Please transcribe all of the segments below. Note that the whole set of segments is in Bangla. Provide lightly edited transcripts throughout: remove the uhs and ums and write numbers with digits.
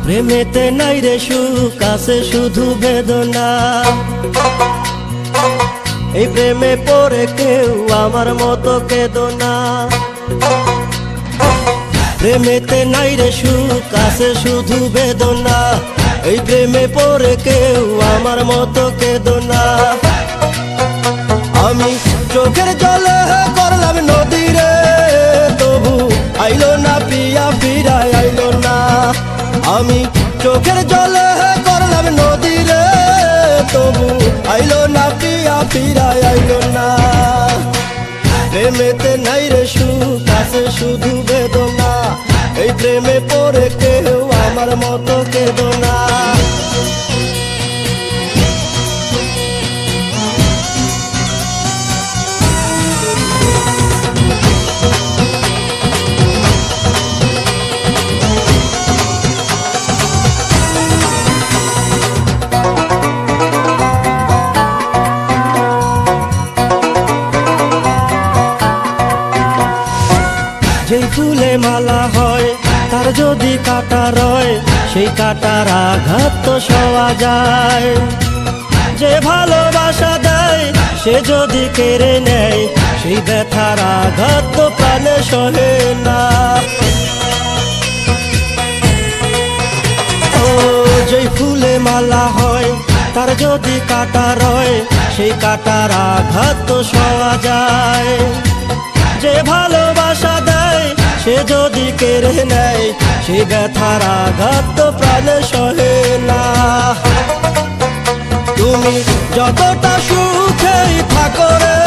প্রেমেতে নাই রে সুখ, আছে শুধু বেদনা। এই প্রেমে পড়ে কেউ আমার মতো কেঁদো না। প্রেমেতে নাই রে সুখ, আছে শুধু বেদনা। এই প্রেমে পড়ে কেউ আমার মতো কেঁদো না। আমি চোখের জলে করলাম নদী রে, তবু আইলো না পিয়া, ফিরায় আইলো না। আমি চোখের জলে করলাম নদী রে, তবু আইলো না পিয়া, ফিরায় আইলো না। প্রেমেতে নাই রে সুখ, আছে শুধু বেদনা। এই প্রেমে পড়ে কেউ আমার মতো কেঁদো না। যেই ফুলে মালা হয় তার যদি কাঁটা রয়, সেই কাঁটার আঘাত তো সওয়া যায়। যে ভালোবাসা দেয় সে যদি কেড়ে নেয়, সেই ব্যথার আঘাত তো প্রাণে সহে না। ও যেই ফুলে মালা হয় তার যদি কাঁটা রয়, সেই কাঁটার আঘাত তো সওয়া যায়। যে ভালোবাসা দেয় সে যদি কেড়ে নেয়, সেই ব্যথার আঘাত তো প্রাণে সহে না। তুমি যতটা সুখেই থাকো রে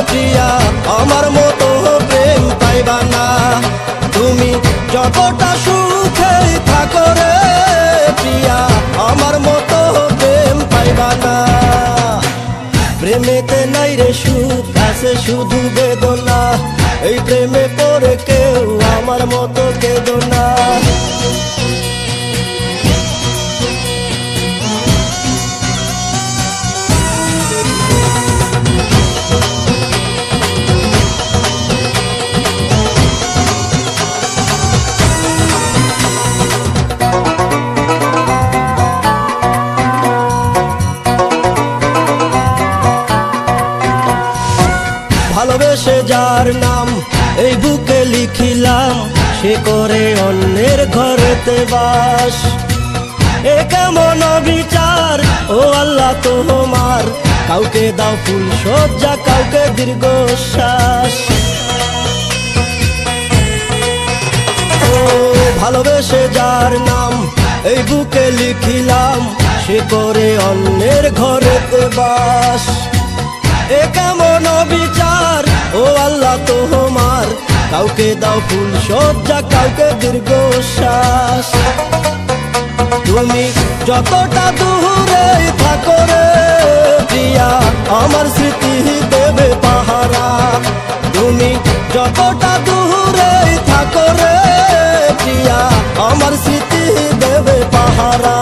প্রিয়া, আমার মতো প্রেম পাইবা না। তুমি যতটা সুখেই থাকো রে প্রিয়া, আমার মতো প্রেম পাইবা না। প্রেমেতে নাই রে সুখ, আছে শুধু বেদনা। এই প্রেমে পড়ে কেউ আমার মতো কেঁদো না। ভালোবেসে যার নাম এই বুকে লিখিলাম, সে করে অন্যের ঘরেতে বাস। এ কেমন বিচার ও আল্লাহ তোমার, কাউকে দাও ফুল সজ্জা, কাউকে দীর্ঘশ্বাস। ও ভালোবেসে যার নাম এই বুকে লিখিলাম, সে করে অন্যের ঘরেতে বাস। এ কেমন বিচার ও আল্লাহ তোমার, কাউকে দাও ফুল সজ্জা, কাউকে দীর্ঘশ্বাস। তুমি যতটা দূরে থাকো রে প্রিয়া, আমার স্মৃতি দেবে পাহারা। তুমি যতটা দূরে থাকো রে প্রিয়া, আমার স্মৃতি দেবে পাহারা।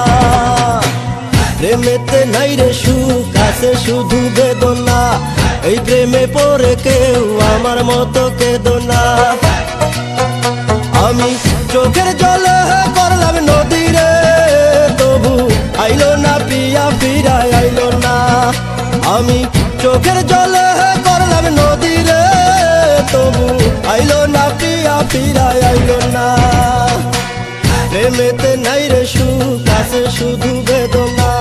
প্রেমেতে নাই রে সুখ, আছে শুধু বেদনা। এই প্রেমে পড়ে কেউ আমার মতো কেঁদো না। আমি চোখের জলে করলাম নদী রে, তবু আইলো না পিয়া, ফিরায় আইলো না। আমি চোখের জলে করলাম নদী রে, তবু আইলো না পিয়া, ফিরায় আইলো না। প্রেমেতে নাই রে সুখ, আছে শুধু বেদনা।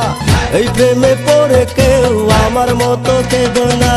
এই প্রেমে পড়ে কেউ আমার মতো কেঁদো না।